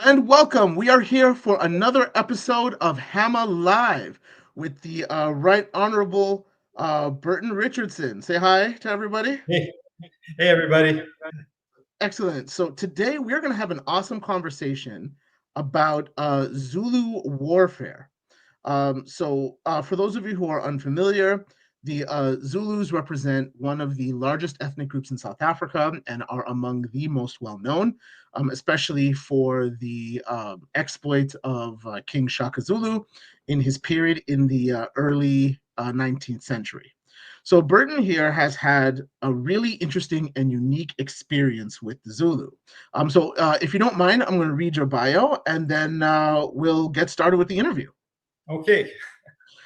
And welcome. We are here for another episode of HAMAA Live with the Right Honorable Burton Richardson. Say hi to everybody. Hey, hey, everybody. Excellent. So today we're going to have an awesome conversation about Zulu warfare. For those of you who are unfamiliar, the Zulus represent one of the largest ethnic groups in South Africa and are among the most well known, especially for the exploits of King Shaka Zulu in his period in the early 19th century. So Burton here has had a really interesting and unique experience with the Zulu. If you don't mind, I'm going to read your bio and then we'll get started with the interview. Okay.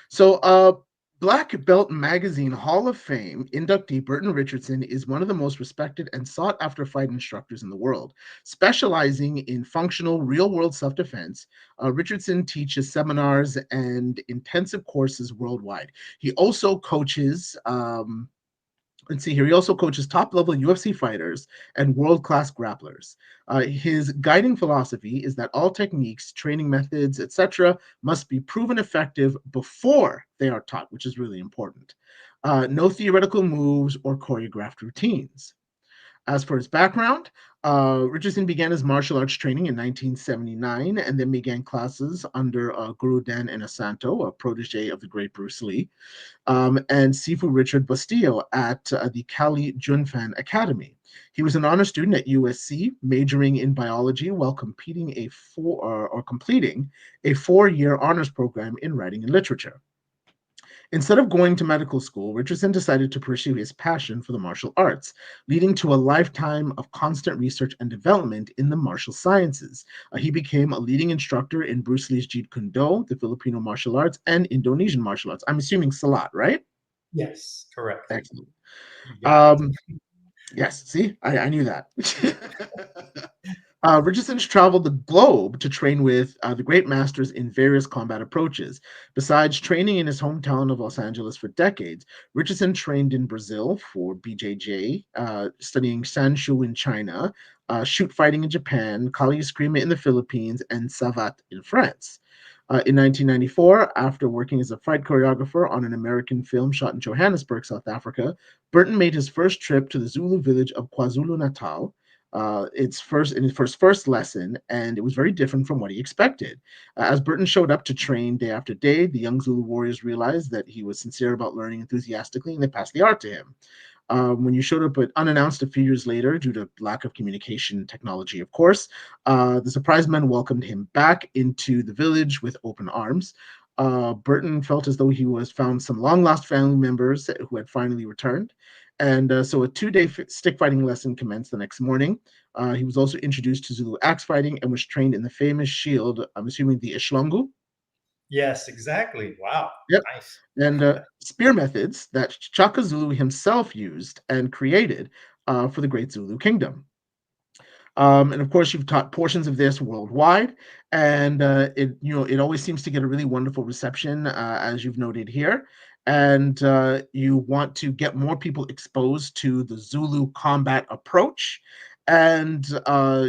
So, Black Belt Magazine Hall of Fame inductee Burton Richardson is one of the most respected and sought after fight instructors in the world. Specializing in functional real world self defense, Richardson teaches seminars and intensive courses worldwide. He also coaches. Let's see here. He also coaches top level UFC fighters and world class grapplers. His guiding philosophy is that all techniques, training methods, etc., must be proven effective before they are taught, which is really important. No theoretical moves or choreographed routines. As for his background, Richardson began his martial arts training in 1979 and then began classes under Guru Dan Inosanto, a protege of the great Bruce Lee, and Sifu Richard Bustillo at the Cali Junfan Academy. He was an honor student at USC, majoring in biology while completing a 4-year honors program in writing and literature. Instead of going to medical school, Richardson decided to pursue his passion for the martial arts, leading to a lifetime of constant research and development in the martial sciences. He became a leading instructor in Bruce Lee's Jeet Kune Do, the Filipino martial arts, and Indonesian martial arts. I'm assuming Salat, right? Yes, correct. Excellent. You got it. Um, yes, see, I knew that. Richardson's traveled the globe to train with the great masters in various combat approaches. Besides training in his hometown of Los Angeles for decades, Richardson trained in Brazil for BJJ, studying Sanshu in China, shoot fighting in Japan, Kali Eskrima in the Philippines, and Savat in France. In 1994, after working as a fight choreographer on an American film shot in Johannesburg, South Africa, Burton made his first trip to the Zulu village of KwaZulu Natal. It's first in his first lesson, and it was very different from what he expected. As Burton showed up to train day after day, the young Zulu warriors realized that he was sincere about learning enthusiastically, and they passed the art to him. When you showed up unannounced a few years later, due to lack of communication technology, of course, the surprised men welcomed him back into the village with open arms. Burton felt as though he was found some long lost family members who had finally returned. So a 2-day stick fighting lesson commenced the next morning. He was also introduced to Zulu axe fighting and was trained in the famous shield, I'm assuming the Ishlongu. Yes, exactly. Wow. Yep. Nice. And spear methods that Shaka Zulu himself used and created for the Great Zulu Kingdom. And of course, you've taught portions of this worldwide, and it always seems to get a really wonderful reception, as you've noted here. And you want to get more people exposed to the Zulu combat approach, and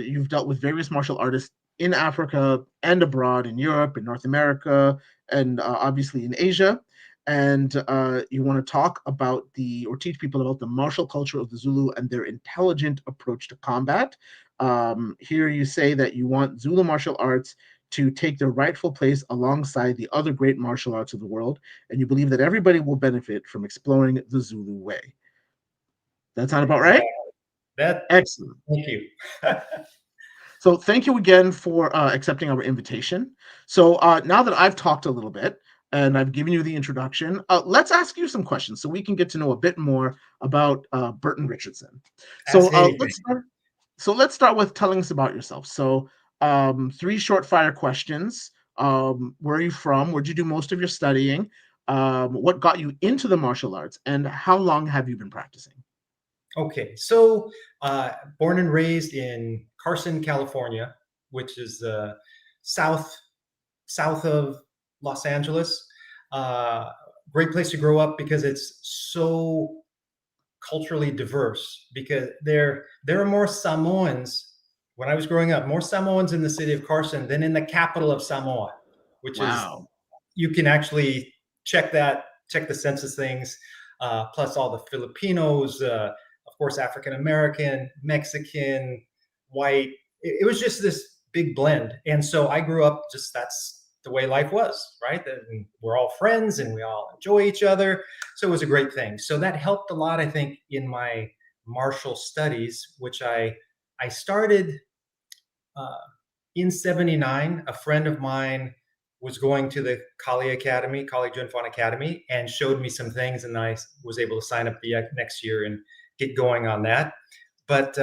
you've dealt with various martial artists in Africa and abroad, in Europe, in North America, and obviously in Asia. And you want to talk about or teach people about the martial culture of the Zulu and their intelligent approach to combat. Here you say that you want Zulu martial arts to take their rightful place alongside the other great martial arts of the world, and you believe that everybody will benefit from exploring the Zulu way. That sound about right? Exactly. That. Excellent. Thank you. So thank you again for accepting our invitation. So now that I've talked a little bit and I've given you the introduction, let's ask you some questions so we can get to know a bit more about Burton Richardson. So Ask anything. let's start with telling us about yourself. So 3 short fire questions. Where are you from? Where'd you do most of your studying? What got you into the martial arts? And how long have you been practicing? Okay. So, born and raised in Carson, California, which is south south of Los Angeles. Uh, Great place to grow up because it's culturally diverse. Because there are more Samoans when I was growing up, more Samoans in the city of Carson than in the capital of Samoa, which is, Wow. you can actually check the census things, plus all the Filipinos, of course, African American, Mexican, white. It was just this big blend. And so I grew up just, that's the way life was, right? And we're all friends and we all enjoy each other. So it was a great thing. So that helped a lot, I think, in my martial studies, which I started uh, in 79. A friend of mine was going to the Kali Academy, Kali Junfon Academy, and showed me some things. And I was able to sign up the next year and get going on that. But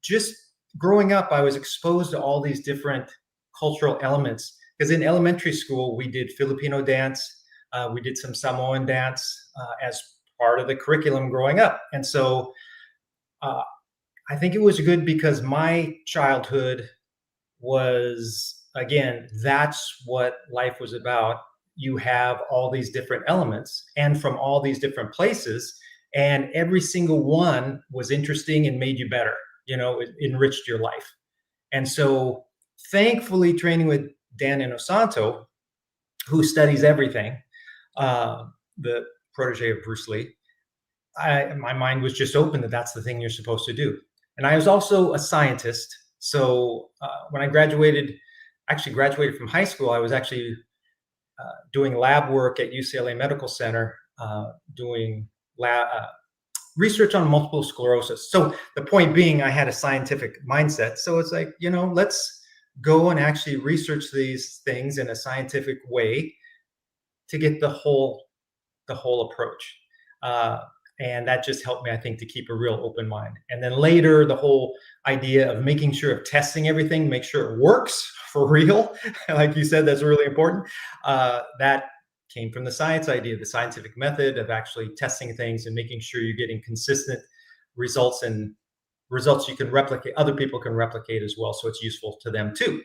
just growing up, I was exposed to all these different cultural elements. Because in elementary school, we did Filipino dance, we did some Samoan dance as part of the curriculum growing up. And so uh, I think it was good because my childhood was, again, that's what life was about. You have all these different elements and from all these different places, and every single one was interesting and made you better. It enriched your life. And so, thankfully, training with Dan Inosanto, who studies everything, the protege of Bruce Lee, my mind was just open that that's the thing you're supposed to do. And I was also a scientist. So when I actually graduated from high school, I was actually doing lab work at UCLA Medical Center, doing research on multiple sclerosis. So the point being, I had a scientific mindset. So it's like, let's go and actually research these things in a scientific way to get the whole approach. And that just helped me, I think, to keep a real open mind. And then later, the whole idea of making sure of testing everything, make sure it works for real. Like you said, that's really important. That came from the science idea, the scientific method of actually testing things and making sure you're getting consistent results, and results you can replicate, other people can replicate as well. So it's useful to them too.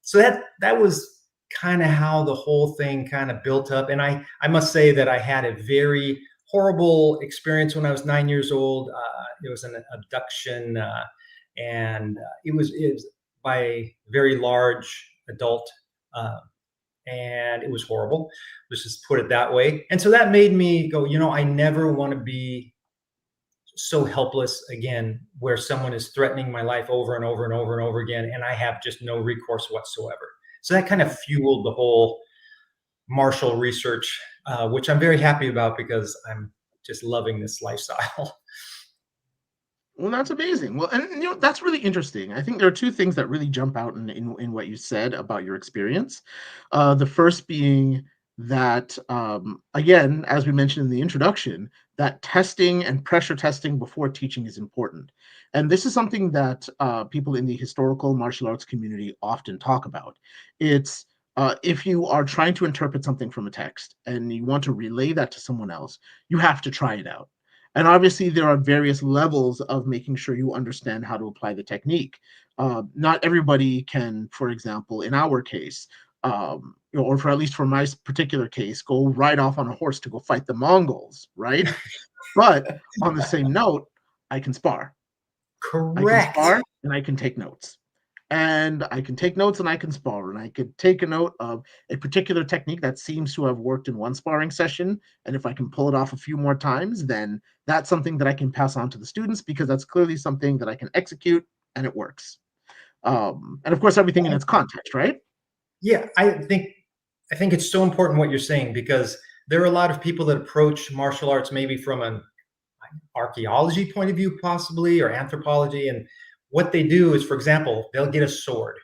So that was kind of how the whole thing kind of built up. And I must say that I had a very horrible experience when I was 9 years old. It was an abduction, and it was by a very large adult, and it was horrible. Let's just put it that way. And so that made me go, I never want to be so helpless again, where someone is threatening my life over and over and over and over again, and I have just no recourse whatsoever. So that kind of fueled the whole martial research, which I'm very happy about because I'm just loving this lifestyle. Well, that's amazing. Well, and that's really interesting. I think there are two things that really jump out in what you said about your experience. The first being that, again, as we mentioned in the introduction, that testing and pressure testing before teaching is important. And this is something that people in the historical martial arts community often talk about. It's if you are trying to interpret something from a text and you want to relay that to someone else, you have to try it out. And obviously, there are various levels of making sure you understand how to apply the technique. Not everybody can, for example, in our case, or for at least for my particular case, go right off on a horse to go fight the Mongols, right? But on the same note, I can spar. I can Correct. spar and I can take notes. And I can take notes and I can spar. And I could take a note of a particular technique that seems to have worked in one sparring session. And if I can pull it off a few more times, then that's something that I can pass on to the students because that's clearly something that I can execute and it works. And of course, everything in its context, right? Yeah, I think it's so important what you're saying, because there are a lot of people that approach martial arts maybe from an archaeology point of view, possibly, or anthropology. And what they do is, for example, they'll get a sword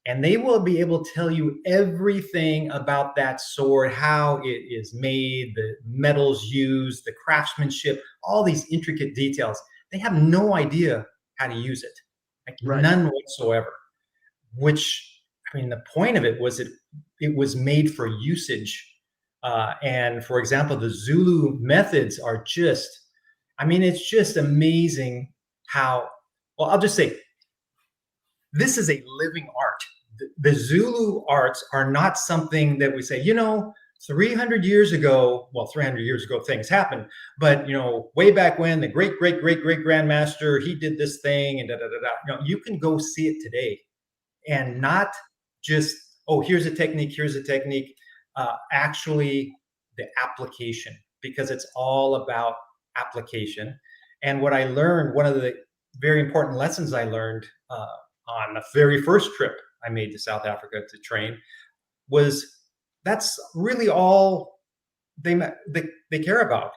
and they will be able to tell you everything about that sword, how it is made, the metals used, the craftsmanship, all these intricate details. They have no idea how to use it, like Right. none whatsoever. Which, I mean, the point of it was it was made for usage. And for example, the Zulu methods are just, I mean, it's just amazing how, well, I'll just say, this is a living art. The Zulu arts are not something that we say, 300 years ago, well, 300 years ago, things happened, but way back when the great, great, great, great grandmaster, he did this thing and da da da da. You can go see it today, and not just, oh, here's a technique, here's a technique. Actually, the application, because it's all about application. And what I learned, one of the very important lessons I learned on the very first trip I made to South Africa to train was that's really all they care about.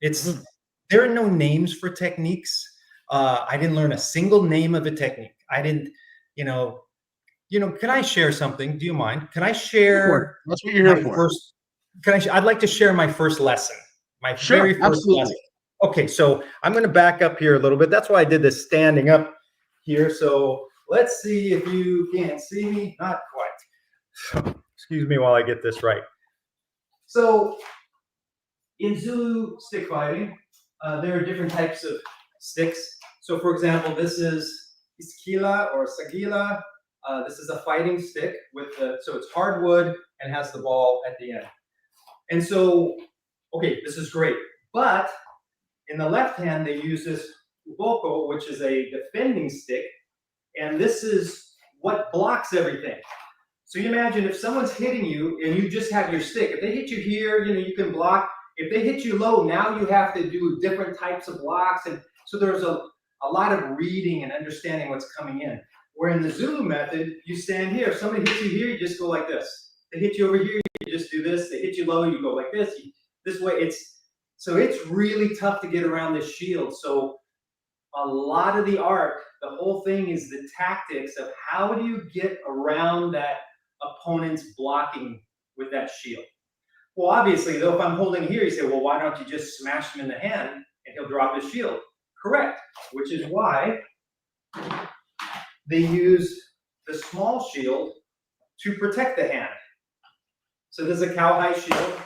It's there are no names for techniques. I didn't learn a single name of a technique. I didn't, can I share something? Do you mind? Can I share? That's what you're here for. I'd like to share my first lesson. My very first absolutely. lesson. Okay, so I'm going to back up here a little bit. That's why I did this standing up here. So let's see if you can see me. Not quite. Excuse me while I get this right. So in Zulu stick fighting, there are different types of sticks. So for example, this is iskila or sagila. This is a fighting stick so it's hardwood and has the ball at the end. And so, okay, this is great. But in the left hand, they use this uboko, which is a defending stick. And this is what blocks everything. So you imagine if someone's hitting you and you just have your stick. If they hit you here, you can block. If they hit you low, now you have to do different types of blocks. And so there's a lot of reading and understanding what's coming in. Where in the Zulu method, you stand here. If somebody hits you here, you just go like this. They hit you over here, you just do this. They hit you low, you go like this. This way, it's really tough to get around this shield. So a lot of the art, the whole thing is the tactics of how do you get around that opponent's blocking with that shield. Well, obviously, though, if I'm holding here, you say, well, why don't you just smash him in the hand and he'll drop his shield? Correct, which is why they use the small shield to protect the hand. So this is a cowhide shield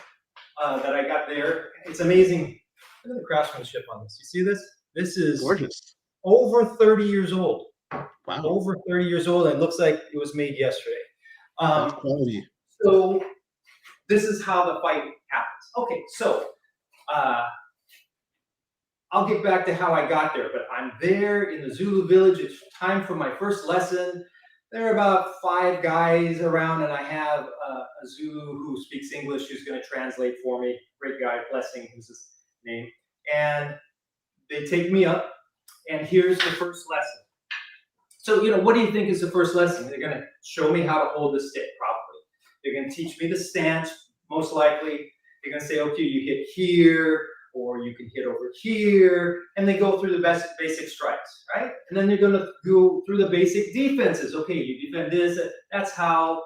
that I got there. It's amazing. Look at the craftsmanship on this. You see this? This is gorgeous. Over 30 years old. Wow. Over 30 years old. It looks like it was made yesterday. That's quality. So this is how the fight happens. Okay, so I'll get back to how I got there, but I'm there in the Zulu village. It's time for my first lesson. There are about 5 guys around, and I have a Zulu who speaks English who's going to translate for me. Great guy, Blessing, who's his name. And they take me up, and here's the first lesson. So, what do you think is the first lesson? They're going to show me how to hold the stick properly. They're going to teach me the stance, most likely. They're going to say, okay, you hit here, or you can hit over here, and they go through the basic strikes, right? And then they're going to go through the basic defenses. Okay, you defend this. That's how,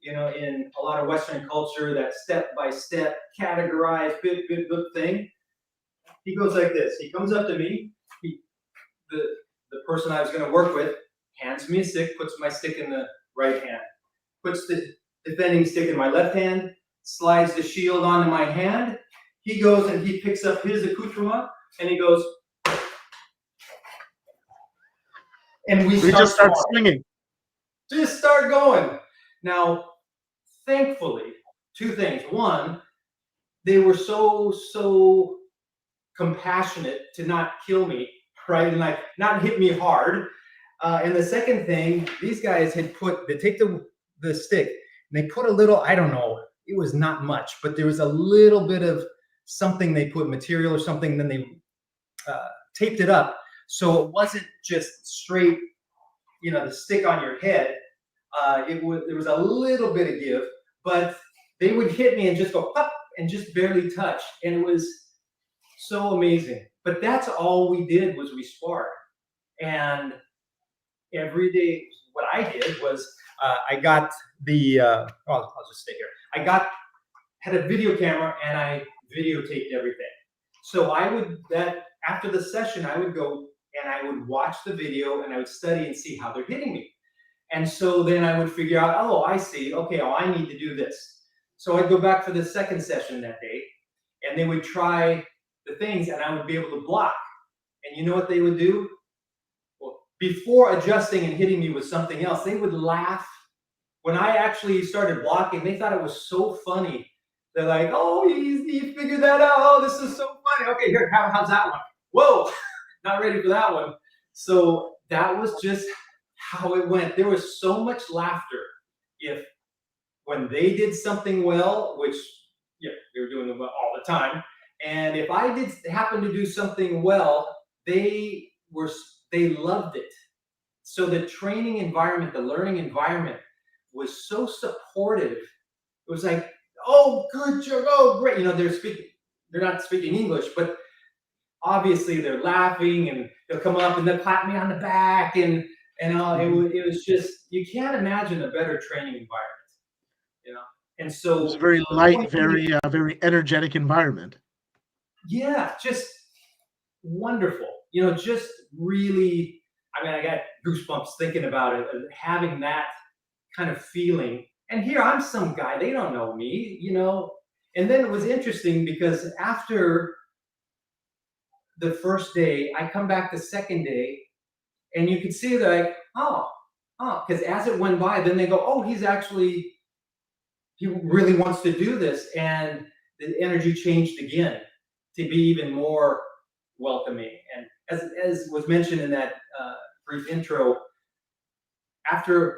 in a lot of Western culture, that step-by-step, categorized, bit thing. He goes like this. He comes up to me. The person I was going to work with hands me a stick, puts my stick in the right hand, puts the defending stick in my left hand, slides the shield onto my hand. He goes and he picks up his accoutrement and he goes, and we just start swinging. Just start going. Now, thankfully, 2 things. One, they were so compassionate to not kill me, right, and not hit me hard. And the second thing, these guys they take the stick and they put a little, I don't know, it was not much, but there was a little bit of something they put, material or something, then they taped it up. So it wasn't just straight, the stick on your head. There was a little bit of give, but they would hit me and just go up and just barely touch. And it was so amazing. But that's all we did was we sparred. And every day, what I did was I got I'll just stay here. Had a video camera and I videotaped everything. So after the session, I would go and I would watch the video and I would study and see how they're hitting me. And so then I would figure out, oh, I see. Okay, I need to do this. So I'd go back for the second session that day and they would try the things and I would be able to block. And you know what they would do? Well, before adjusting and hitting me with something else, they would laugh. When I actually started blocking, they thought it was so funny They're like, oh, he figured that out. Oh, this is so funny. Okay, here, how's that one? Whoa, not ready for that one. So that was just how it went. There was so much laughter if when they did something well, which yeah, they were doing it well all the time. And if I did happen to do something well, they were they loved it. So the training environment, the learning environment was so supportive. It was like, oh, good job, oh, great. You know, they're not speaking English, but obviously they're laughing and they'll come up and they'll clap me on the back it was just, you can't imagine a better training environment, you know. And It was a so very the light, point being, very energetic environment. yeah, just wonderful. You know, just really, I mean, I got goosebumps thinking about it, having that kind of feeling. And here I'm some guy, they don't know me, you know. And then it was interesting because after the first day, I come back the second day, and you could see they're like, because as it went by, then they go, oh, he really wants to do this. And the energy changed again to be even more welcoming. And as was mentioned in that brief intro,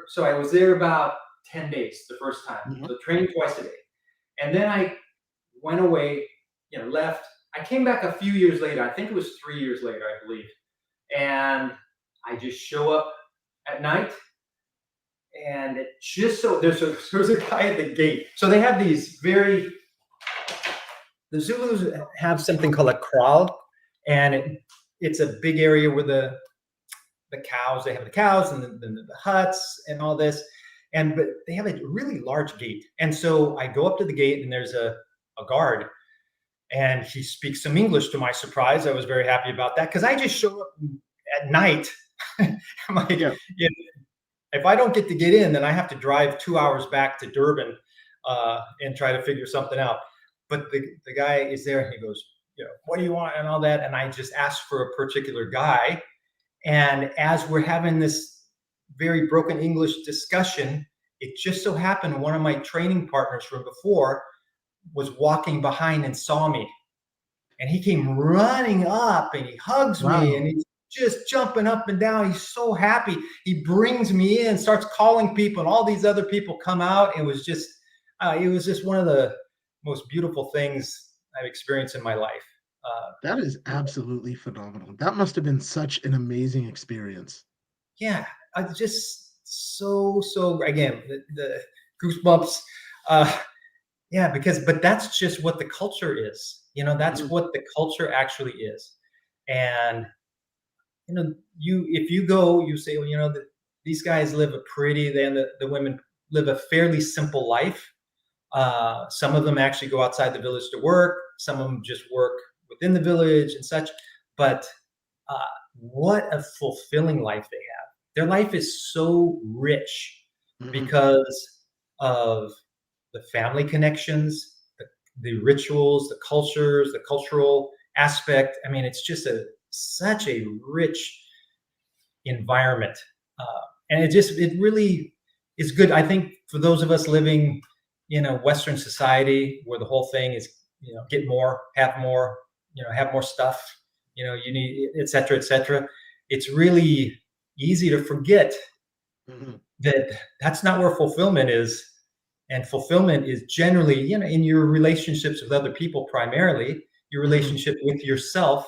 so I was there about 10 days the first time. Mhm. So trained twice a day. And then I went away, you know, left. I came back a few years later. I think it was 3 years later, I believe. And I just show up at night, and it just so there's a guy at the gate. So they have these the Zulus have something called a kraal, and it's a big area where the cows, they have the cows and the huts and all this, but they have a really large gate. And so I go up to the gate, and there's a guard, and he speaks some English to my surprise. I was very happy about that because I just show up at night. I'm like, Yeah. if I don't get to get in, then I have to drive 2 hours back to Durban and try to figure something out. But the guy is there, and he goes, you know, what do you want and all that. And I just asked for a particular guy. And as we're having this very broken English discussion, it just so happened one of my training partners from before was walking behind and saw me. And he came running up, and he hugs me, and he's just jumping up and down. He's so happy. He brings me in, starts calling people, and all these other people come out. It was just one of the most beautiful things I've experienced in my life. That is absolutely phenomenal. That must have been such an amazing experience. Yeah, I just so again the goosebumps. Yeah, but that's just what the culture is. You know, that's what the culture actually is. And you know, if you go, you say, well, you know, these guys live the women live a fairly simple life. Some of them actually go outside the village to work. Some of them just work within the village and such. But what a fulfilling life they have. Their life is so rich because of the family connections, the rituals, the cultures, the cultural aspect. I mean, it's just such a rich environment. And it really is good. I think for those of us living in a Western society where the whole thing is, you know, get more, have more, you know, have more stuff, you know, you need, et cetera, et cetera. It's really easy to forget that that's not where fulfillment is. And fulfillment is generally, you know, in your relationships with other people, primarily your relationship with yourself,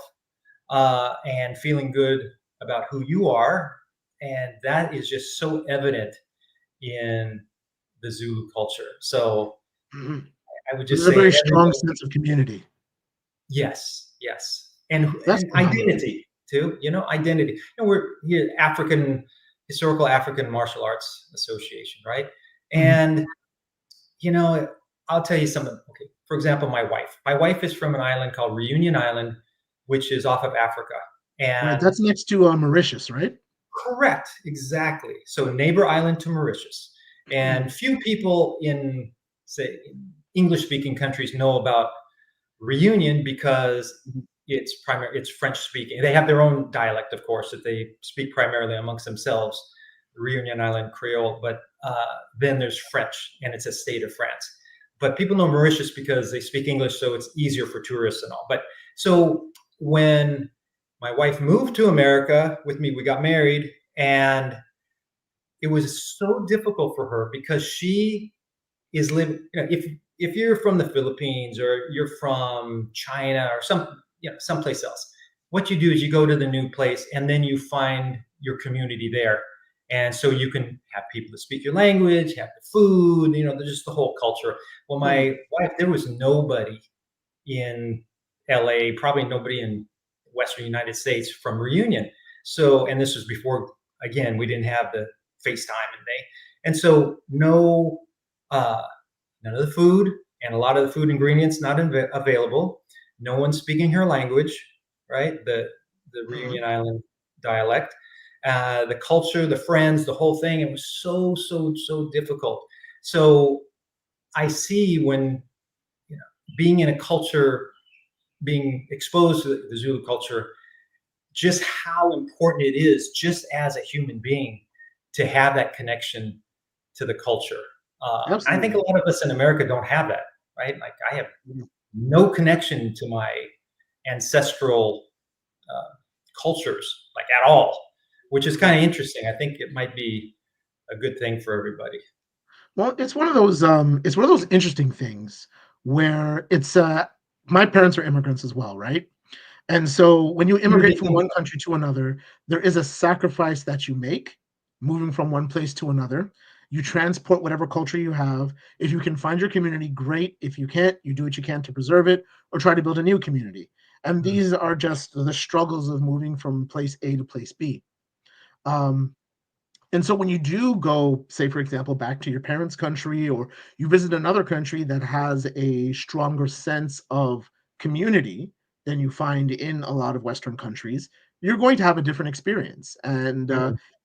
and feeling good about who you are. And that is just so evident in the Zulu culture. So I would just There's a say very strong sense of community. yes. And Phenomenal. identity too, you know, identity. And we're here, Historical African Martial Arts Association, right? And, you know, I'll tell you something. Okay. For example, my wife is from an island called Reunion Island, which is off of Africa. And Right, that's next to Mauritius, right? correct, exactly. So neighbor island to Mauritius. And few people in, say, English-speaking countries know about Reunion because it's French speaking. They have their own dialect, of course, that they speak primarily amongst themselves, the Reunion Island Creole. But then there's French, and it's a state of France. but people know Mauritius because they speak English, so it's easier for tourists and all. But so when my wife moved to America with me, we got married, and it was so difficult for her because she is living, if you're from the Philippines or you're from China or someplace else, what you do is you go to the new place and then you find your community there. And so you can have people that speak your language, have the food, there's just the whole culture. Well, my wife, there was nobody in LA, probably nobody in Western United States from Reunion. So, and this was before, again, we didn't have the FaceTime and and so none of the food and a lot of the food ingredients not available. No one speaking her language, right? The Reunion Island dialect, the culture, the friends, the whole thing. It was so difficult. So I see when being in a culture, being exposed to the Zulu culture, just how important it is, just as a human being, to have that connection to the culture. I think a lot of us in America don't have that, right? Like I have no connection to my ancestral cultures, like at all, which is kind of interesting. I think it might be a good thing for everybody. Well, it's one of those interesting things where it's my parents are immigrants as well, right? And so when you immigrate from one country to another, there is a sacrifice that you make moving from one place to another. You transport whatever culture you have. If you can find your community, great. If you can't, you do what you can to preserve it or try to build a new community. And these are just the struggles of moving from place A to place B. And so when you do go, say, for example, back to your parents' country, or you visit another country that has a stronger sense of community than you find in a lot of Western countries, you're going to have a different experience. And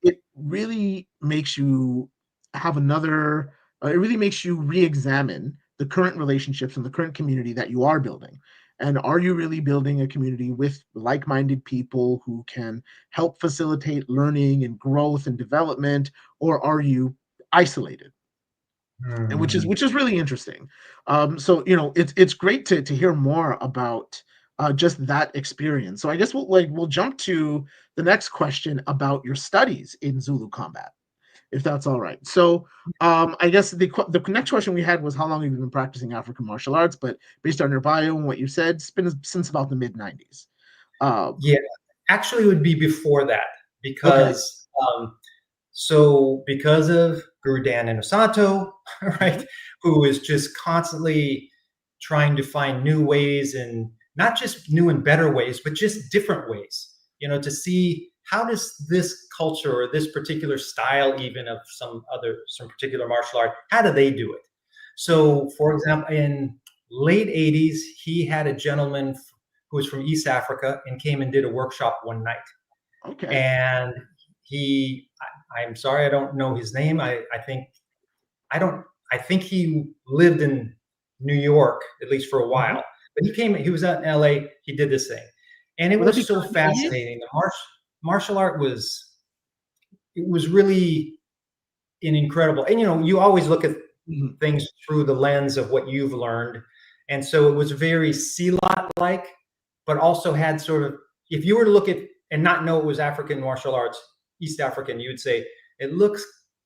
it really makes you have it really makes you re-examine the current relationships and the current community that you are building. And are you really building a community with like-minded people who can help facilitate learning and growth and development, or are you isolated? And which is really interesting. So it's great to hear more about just that experience. So I guess we'll jump to the next question about your studies in Zulu combat, if that's all right. So I guess the next question we had was how long have you been practicing African martial arts? But based on your bio and what you said, it's been since about the mid-90s. Yeah, actually, it would be before that because because of Guru Dan Inosanto, right, who is just constantly trying to find new ways, and not just new and better ways, but just different ways, to see how does this culture or this particular style, even of some particular martial art, how do they do it? So, for example, in late 80s, he had a gentleman who was from East Africa and came and did a workshop one night. Okay. And I'm sorry, I don't know his name. I think he lived in New York, at least for a while. But he was out in LA, he did this thing. And it was so fascinating. The martial art was really an incredible, and you always look at things through the lens of what you've learned. And so it was very Silat-like, but also had sort of, if you were to look at and not know it was African martial arts, East African, you would say it looks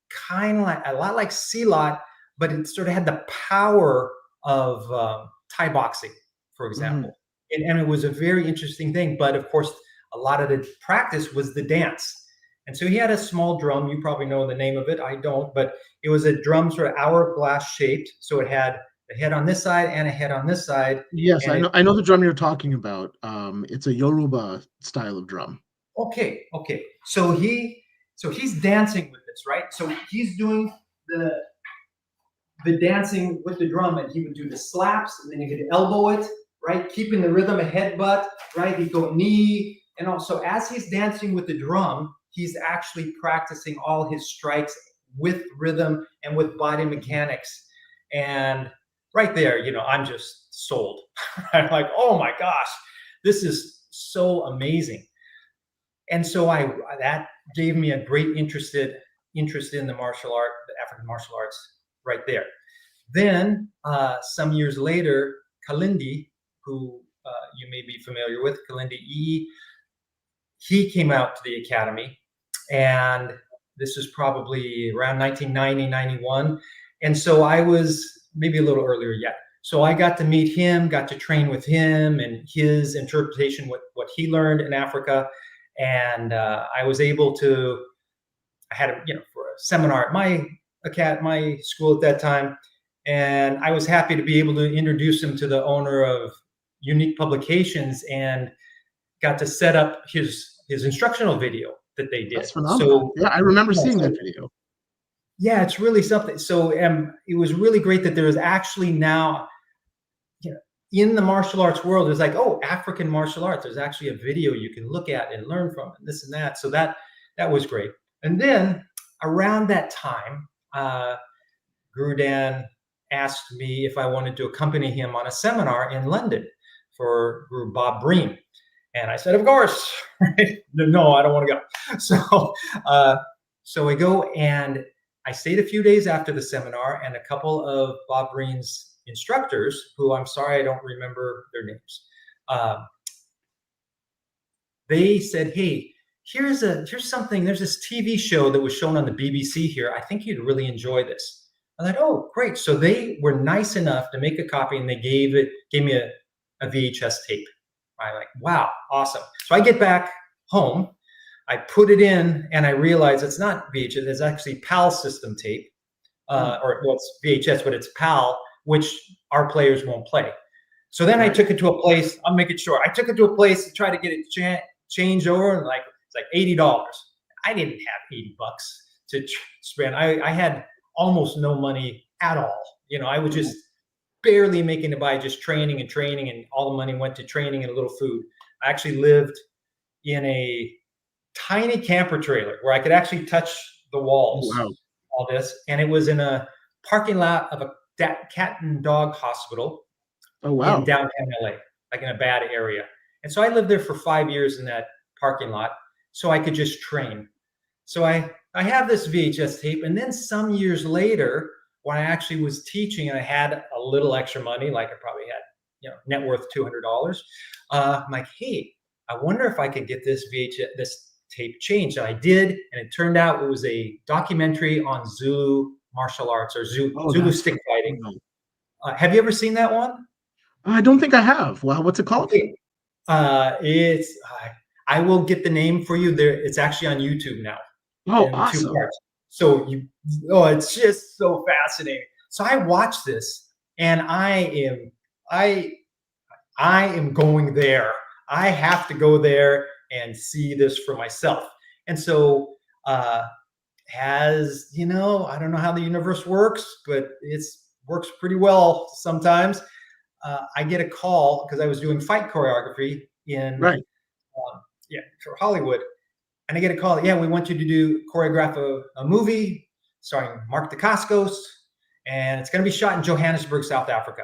kind of like a lot like Silat, but it sort of had the power of Thai boxing, for example. And it was a very interesting thing. But of course, a lot of the practice was the dance. And so he had a small drum. You probably know the name of it. I don't, but it was a drum sort of hourglass shaped. So it had a head on this side and a head on this side. Yes, I know the drum you're talking about. It's a Yoruba style of drum. Okay. So he's dancing with this, right? So he's doing the dancing with the drum, and he would do the slaps, and then he could elbow it, right? Keeping the rhythm, a headbutt, right? He'd go knee, and also as he's dancing with the drum, he's actually practicing all his strikes with rhythm and with body mechanics. And right there, I'm just sold. I'm like, oh my gosh, this is so amazing. And so that gave me a great interest in the martial art, the African martial arts, right there. Then some years later, Kalindi, who you may be familiar with, Kalindi E, he came out to the academy, and this is probably around 1990, 91. And so I was maybe a little earlier yet. So I got to meet him, got to train with him and his interpretation, what he learned in Africa. And I was able to, I had a, for a seminar at my school at that time. And I was happy to be able to introduce him to the owner of Unique Publications and got to set up his instructional video that they did. That's phenomenal. So yeah, I remember seeing that video. yeah, it's really something. So it was really great that there is actually now, in the martial arts world, there's like, oh, African martial arts. There's actually a video you can look at and learn from, and this and that. So that was great. And then around that time, Guru Dan asked me if I wanted to accompany him on a seminar in London for Guru Bob Breen. And I said, of course. No, I don't want to go. So I go, and I stayed a few days after the seminar, and a couple of Bob Breen's instructors, who I'm sorry I don't remember their names, they said, hey, here's something. There's this TV show that was shown on the BBC here. I think you'd really enjoy this. I thought, oh, great. So they were nice enough to make a copy, and they gave me a VHS tape. I'm like, wow, awesome. So I get back home, I put it in, and I realize it's not VHS, it's actually PAL system tape, or well, it's VHS, but it's PAL, which our players won't play. So then I took it to a place, I'll make it short. I took it to a place to try to get it changed over, and it's like $80. I didn't have $80 to spend. I had almost no money at all. I was just barely making it by just training, and all the money went to training and a little food. I actually lived in a tiny camper trailer where I could actually touch the walls. Wow. All this, and it was in a parking lot of a cat and dog hospital. Oh, wow. In downtown LA, like in a bad area. And so I lived there for 5 years in that parking lot, so I could just train. So I have this VHS tape, and then some years later, when I actually was teaching and I had a little extra money, like I probably had, net worth $200, I'm like, hey, I wonder if I could get this tape changed. And I did, and it turned out it was a documentary on Zulu martial arts, or Zulu stick fighting. Have you ever seen that one? I don't think I have. Wow, what's it called? It's I will get the name for you. There, it's actually on YouTube now. Oh, awesome! 2 parts. So it's just so fascinating. So I watched this, and I am going there. I have to go there and see this for myself. And so, I don't know how the universe works, but it works pretty well sometimes. I get a call because I was doing fight choreography for Hollywood. And I get a call, we want you to choreograph a movie starring Mark Dacascos, and it's going to be shot in Johannesburg, South Africa.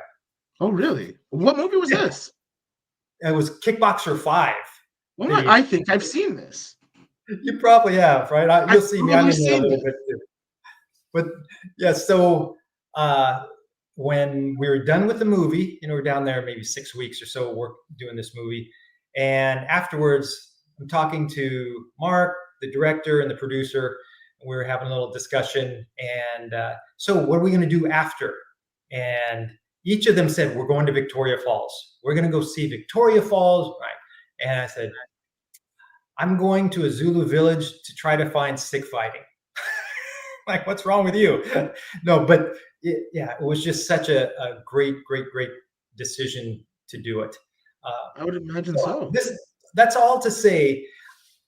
Oh, really? What movie was this? It was Kickboxer 5. Well, I think I've seen this. You probably have, right? You'll see me. I'm in there a little bit too. But yeah, so when we were done with the movie, we're down there maybe 6 weeks or so doing this movie. And afterwards, I'm talking to Mark, the director, and the producer. And we were having a little discussion. And so what are we going to do after? And each of them said, we're going to Victoria Falls. We're going to go see Victoria Falls. Right. And I said, I'm going to a Zulu village to try to find stick fighting. Like, what's wrong with you? No, but it was just such a great decision to do it. I would imagine so. That's all to say.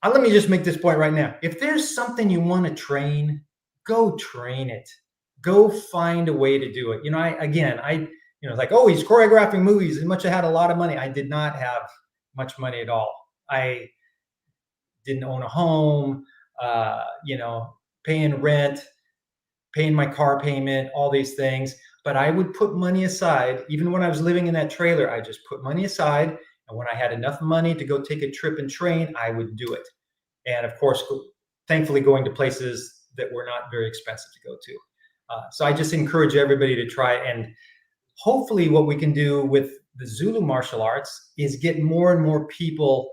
Let me just make this point right now. If there's something you want to train, go train it. Go find a way to do it. Like, oh, he's choreographing movies. He must have had a lot of money. I did not have much money at all. I didn't own a home, paying rent, paying my car payment, all these things. But I would put money aside. Even when I was living in that trailer, I just put money aside. And when I had enough money to go take a trip and train, I would do it. And of course, thankfully going to places that were not very expensive to go to. So I just encourage everybody to try it. And hopefully what we can do with the Zulu martial arts is get more and more people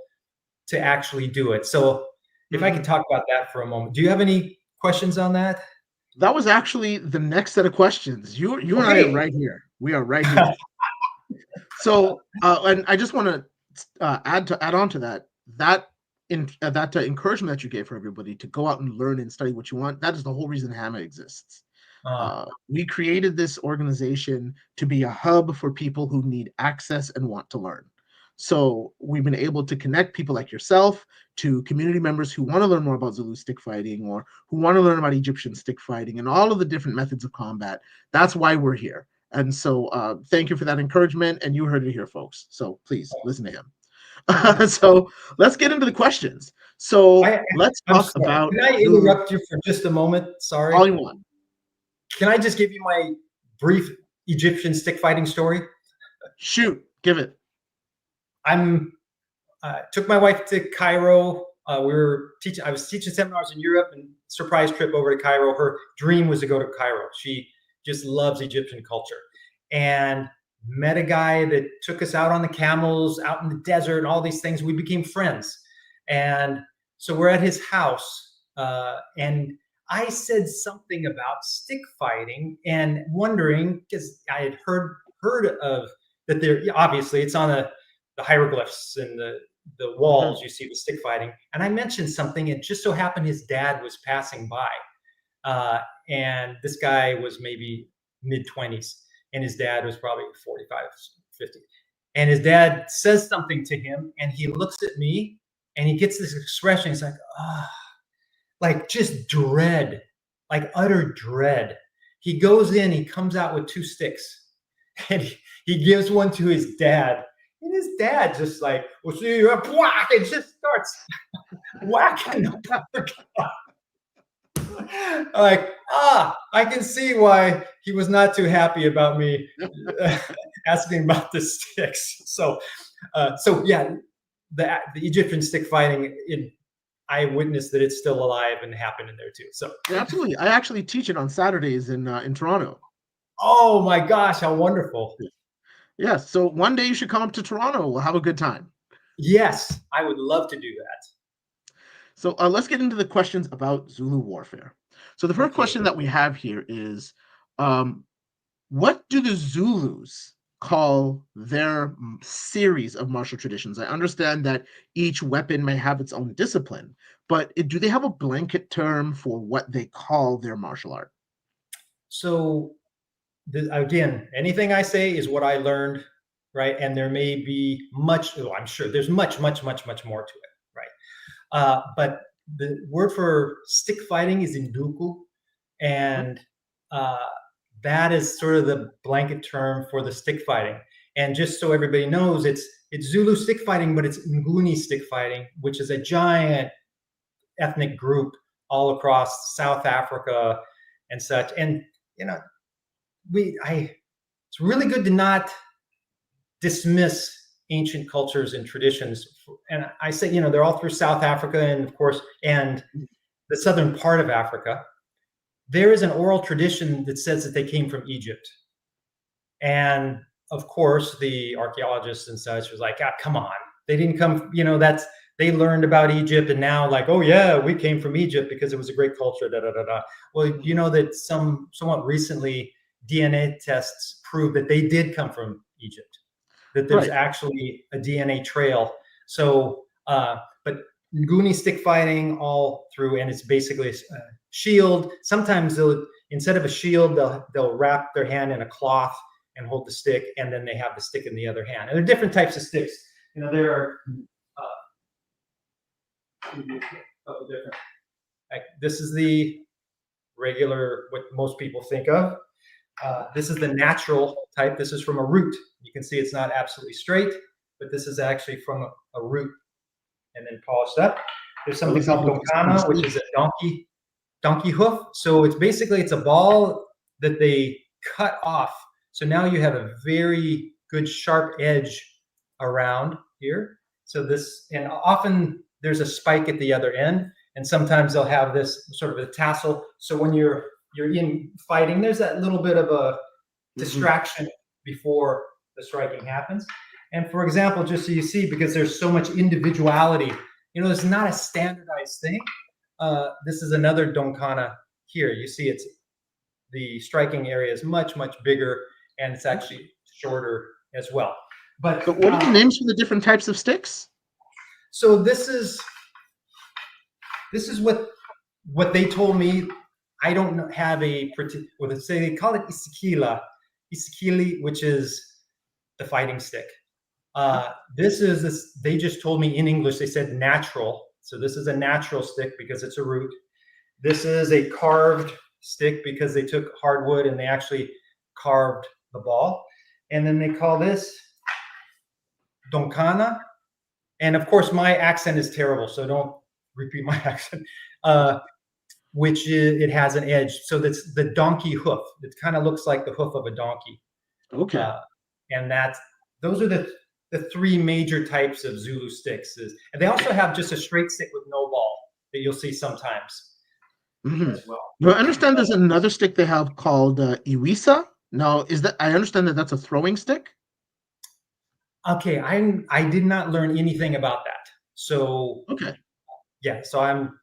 to actually do it. So if I could talk about that for a moment. Do you have any questions on that? That was actually the next set of questions. You and I are Okay. right here. We are right here. So, and I just want to add on to that encouragement that you gave for everybody to go out and learn and study what you want. That is the whole reason HAMAA exists. Uh, We created this organization to be a hub for people who need access and want to learn. So we've been able to connect people like yourself to community members who want to learn more about Zulu stick fighting or who want to learn about Egyptian stick fighting and all of the different methods of combat. That's why we're here. And so thank you for that encouragement. And you heard it here, folks. So please listen to him. So let's get into the questions. So let's I'm talk sorry. about Can I Zulu. interrupt you for just a moment? Sorry. All you want. Can I just give you my brief Egyptian stick fighting story? Shoot, give it. I'm took my wife to Cairo. We were teaching. I was teaching seminars in Europe, and surprise trip over to Cairo. Her dream was to go to Cairo. She just loves Egyptian culture, and met a guy that took us out on the camels, out in the desert, and all these things. We became friends, and so we're at his house, and I said something about stick fighting, and wondering because I had heard of that. There, obviously, it's on the hieroglyphs and the walls. You see the stick fighting, and I mentioned something. It just so happened his dad was passing by, and this guy was maybe mid-20s, and his dad was probably 45, 50. And his dad says something to him, and he looks at me, and he gets this expression. He's like, ah, like just dread, like utter dread. He goes in, he comes out with 2 sticks, and he gives one to his dad. And his dad just like, well, see you, whack, and just starts whacking the other guy. Like, I can see why he was not too happy about me asking about the sticks. So yeah, the Egyptian stick fighting, I witnessed that it's still alive and happening there too. So Yeah, absolutely. I actually teach it on Saturdays in Toronto. oh my gosh, how wonderful. Yes. So one day you should come up to Toronto. We'll have a good time. Yes, I would love to do that. So let's get into the questions about Zulu warfare. So the first question that we have here is, what do the Zulus call their series of martial traditions? I understand that each weapon may have its own discipline, but do they have a blanket term for what they call their martial art? So again, anything I say is what I learned, right? And there may be much, I'm sure there's much more to it, right? But the word for stick fighting is induku, and that is sort of the blanket term for the stick fighting. And just so everybody knows, it's Zulu stick fighting, but it's Nguni stick fighting, which is a giant ethnic group all across South Africa and such. And it's really good to not dismiss ancient cultures and traditions. And I say, they're all through South Africa and of course, and the southern part of Africa. There is an oral tradition that says that they came from Egypt. And of course, the archaeologists and such was like, come on, they didn't come, they learned about Egypt and now like, oh yeah, we came from Egypt because it was a great culture, da, da, da, da. Well, you know that somewhat recently DNA tests prove that they did come from Egypt, that there's actually a DNA trail. So, but Nguni stick fighting all through, and it's basically a shield. Sometimes instead of a shield, they'll wrap their hand in a cloth and hold the stick, and then they have the stick in the other hand. And there are different types of sticks. There are a couple different. Like this is the regular, what most people think of. This is the natural type. This is from a root. You can see it's not absolutely straight, but this is actually from a root and then polished up. There's something called dokana, which is a donkey hoof. So it's a ball that they cut off. So now you have a very good sharp edge around here. So and often there's a spike at the other end, and sometimes they'll have this sort of a tassel. So when you're you're in fighting, there's that little bit of a Mhm. distraction before the striking happens. And for example, just so you see, because there's so much individuality, there's not a standardized thing. This is another donkana here. You see, the striking area is much, much bigger, and it's actually shorter as well. But So what are the names for the different types of sticks? so this is what they told me. I don't have a particular. Well, they call it isikili, which is the fighting stick. This. They just told me in English. They said natural. So this is a natural stick because it's a root. This is a carved stick because they took hardwood and they actually carved the ball. And then they call this donkana. And of course, my accent is terrible, so don't repeat my accent. Which it has an edge, so that's the donkey hoof. It kind of looks like the hoof of a donkey. Okay. And those are the three major types of Zulu sticks. And they also have just a straight stick with no ball that you'll see sometimes as well. Now, I understand there's another stick they have called iwisa. Now, I understand that that's a throwing stick? Okay, I did not learn anything about that. So Okay. yeah, so I'm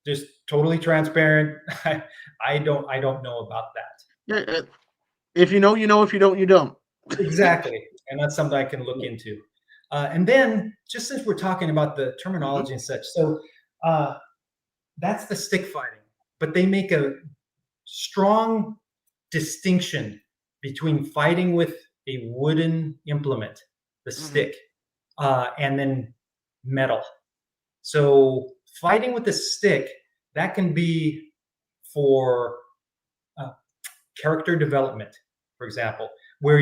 just totally transparent. I don't know about that. Yeah. If you know, you know. If you don't, you don't. Exactly, and that's something I can look into. And then, just since we're talking about the terminology and such, so that's the stick fighting. But they make a strong distinction between fighting with a wooden implement, the stick, and then metal. So fighting with the stick, that can be for character development, for example, where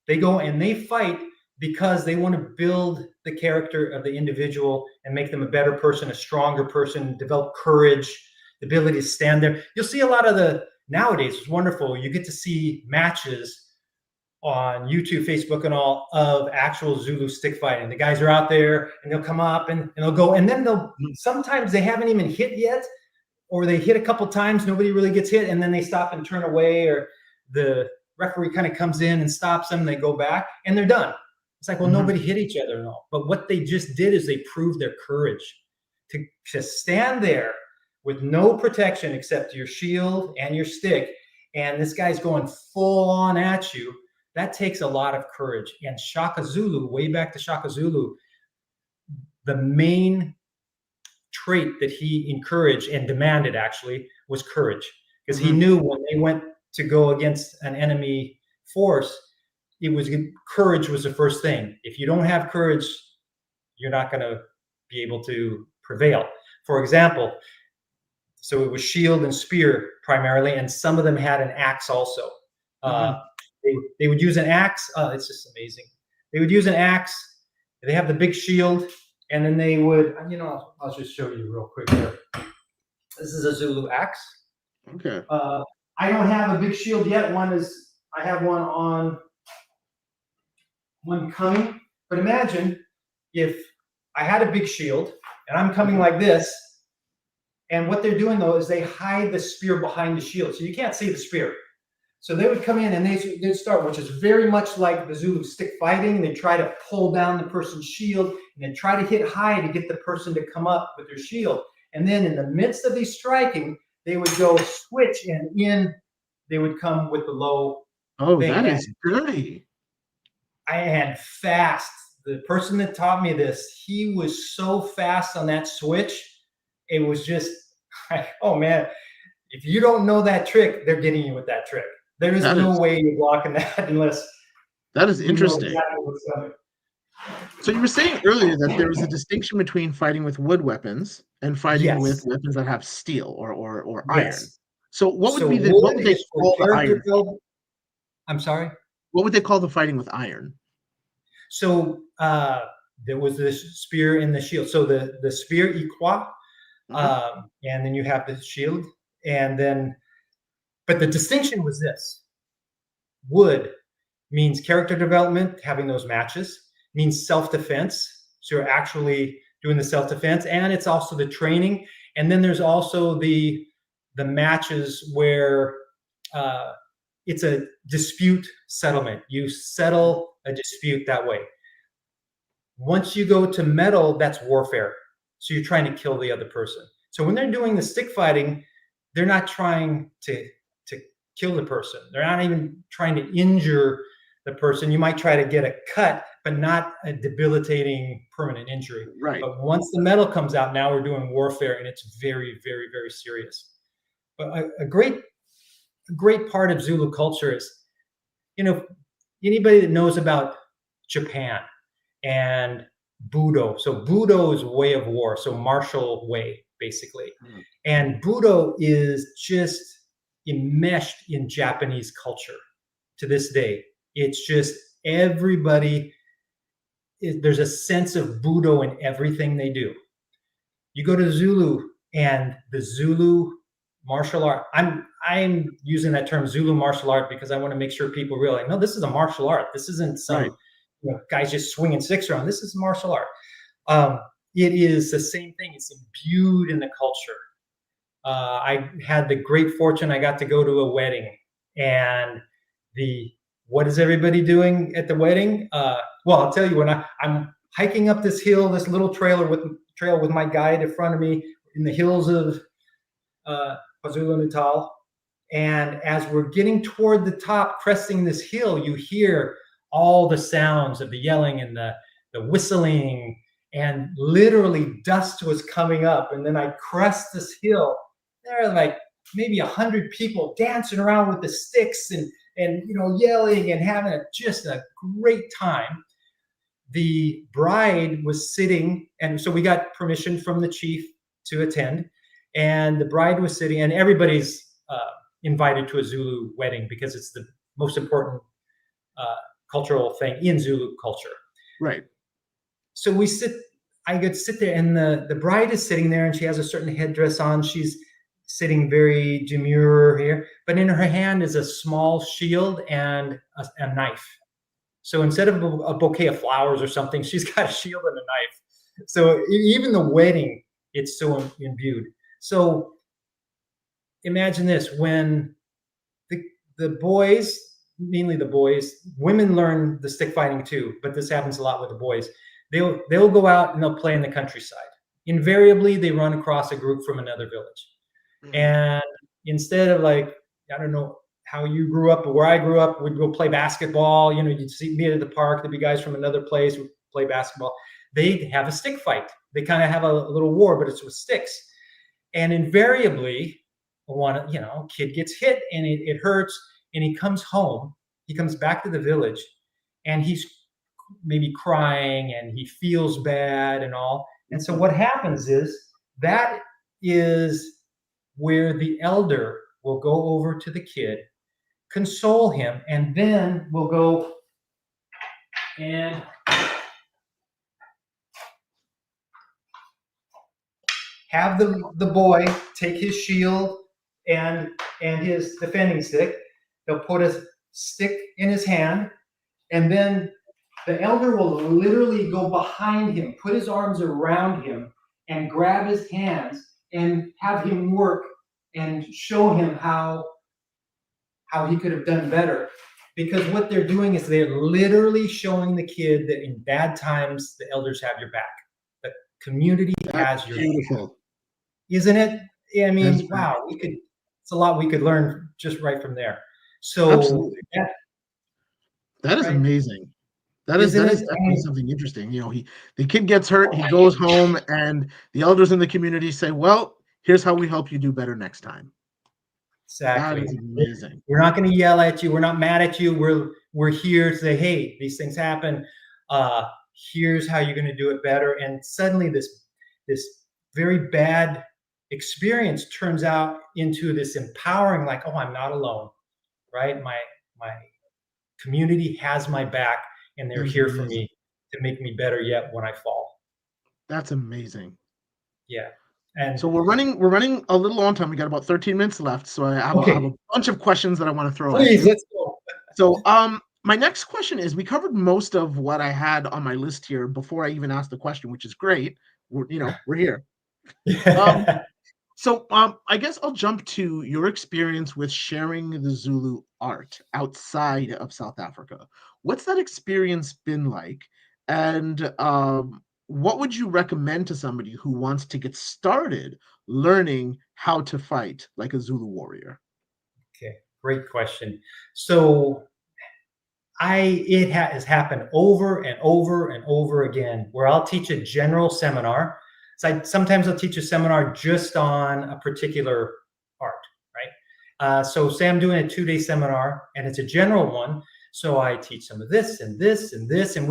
they go and they fight because they want to build the character of the individual and make them a better person, a stronger person, develop courage, the ability to stand there. You'll see a lot of nowadays, it's wonderful. You get to see matches on YouTube, Facebook, and all of actual Zulu stick fighting. The guys are out there and they'll come up and they'll go, and then sometimes they haven't even hit yet, or they hit a couple times, nobody really gets hit, and then they stop and turn away, or the referee kind of comes in and stops them, and they go back and they're done. It's like, well, nobody hit each other and all. But what they just did is they proved their courage to stand there with no protection except your shield and your stick, and this guy's going full on at you. That takes a lot of courage. And Shaka Zulu, way back to Shaka Zulu, the main trait that he encouraged and demanded actually was courage, because he knew when they went to go against an enemy force, courage was the first thing. If you don't have courage, you're not going to be able to prevail. For example, so it was shield and spear primarily, and some of them had an axe also. They would use an axe. It's just amazing. They would use an axe. They have the big shield, and then they would, I'll just show you real quick here. This is a Zulu axe. Okay. I don't have a big shield yet. I have one coming. But imagine if I had a big shield and I'm coming like this, and what they're doing though is they hide the spear behind the shield, so you can't see the spear. So they would come in and they'd start, which is very much like the Zulu stick fighting. They try to pull down the person's shield and then try to hit high to get the person to come up with their shield. And then in the midst of these striking, they would go switch, and they would come with the low. Oh, that is dirty. I had fast. The person that taught me this, he was so fast on that switch. It was just like, oh man, if you don't know that trick, they're getting you with that trick. There is no way you're blocking that unless. That is interesting. Exactly what's coming. So you were saying earlier that there was a distinction between fighting with wood weapons and fighting with weapons that have steel or iron. So what would they call the iron? I'm sorry? What would they call the fighting with iron? So there was this spear and the shield. So the spear iqua, and then you have the shield, and then. But the distinction was this. Wood means character development, having those matches, means self-defense. So you're actually doing the self-defense, and it's also the training. And then there's also the the matches where it's a dispute settlement. You settle a dispute that way. Once you go to metal, that's warfare. So you're trying to kill the other person. So when they're doing the stick fighting, they're not trying to kill the person. They're not even trying to injure the person. You might try to get a cut, but not a debilitating permanent injury. Right. But once the metal comes out, now we're doing warfare, and it's very, very, very serious. But a great part of Zulu culture is, anybody that knows about Japan and Budo. So Budo is way of war, so martial way, basically. Mm. And Budo is just enmeshed in Japanese culture to this day. It's just everybody, there's a sense of Budo in everything they do. You go to Zulu, and the Zulu martial art, I'm using that term Zulu martial art because I want to make sure people realize, no, this is a martial art. This isn't some guys just swinging sticks around. This is martial art. It is the same thing. It's imbued in the culture. I had the great fortune, I got to go to a wedding, and what is everybody doing at the wedding? Well, I'll tell you, when I'm hiking up this hill, this little trail with my guide in front of me in the hills of KwaZulu-Natal, and as we're getting toward the top, cresting this hill, you hear all the sounds of the yelling and the whistling, and literally dust was coming up. And then I crest this hill. There are like maybe 100 people dancing around with the sticks and yelling and having just a great time. The bride was sitting, and so we got permission from the chief to attend, and the bride was sitting, and everybody's invited to a Zulu wedding because it's the most important cultural thing in Zulu culture. Right. So I could sit there, and the bride is sitting there, and she has a certain headdress on. She's sitting very demure here, but in her hand is a small shield and a knife. So instead of a bouquet of flowers or something, she's got a shield and a knife. So even the wedding, it's so imbued. So imagine this, when the boys, mainly the boys, women learn the stick fighting too, but this happens a lot with the boys. They'll go out and they'll play in the countryside. Invariably, they run across a group from another village. Mm-hmm. And instead of I don't know how you grew up, but where I grew up, we'd go play basketball. You'd see me at the park. There'd be guys from another place who play basketball. They'd have a stick fight. They kind of have a little war, but it's with sticks. And invariably, kid gets hit and it hurts, and he comes home. He comes back to the village, and he's maybe crying, and he feels bad and all. And so what happens is that is where the elder will go over to the kid, console him, and then we'll go and have the boy take his shield and his defending stick. They'll put a stick in his hand, and then the elder will literally go behind him, put his arms around him, and grab his hands and have him work and show him how he could have done better. Because what they're doing is they're literally showing the kid that in bad times, the elders have your back. The community has your back. Isn't it? I mean, wow, it's a lot we could learn just right from there. So absolutely. That is amazing. That is definitely something interesting. The kid gets hurt, he goes home, and the elders in the community say, well, here's how we help you do better next time. Exactly. That is amazing. We're not going to yell at you. We're not mad at you. We're here to say, hey, these things happen. Here's how you're going to do it better. And suddenly this very bad experience turns out into this empowering, oh, I'm not alone, right? My community has my back, and they're here for me to make me better yet when I fall. That's amazing. Yeah. And so we're running a little long time. We got about 13 minutes left. So I have a bunch of questions that I want to throw at you. Please, let's go. So my next question is, we covered most of what I had on my list here before I even asked the question, which is great. We're here. So, I guess I'll jump to your experience with sharing the Zulu art outside of South Africa. What's that experience been like? And what would you recommend to somebody who wants to get started learning how to fight like a Zulu warrior? Okay, great question. So it has happened over and over and over again where I'll teach a general seminar. So sometimes I'll teach a seminar just on a particular art, right? So say I'm doing a 2-day seminar and it's a general one. So I teach some of this and this and this, and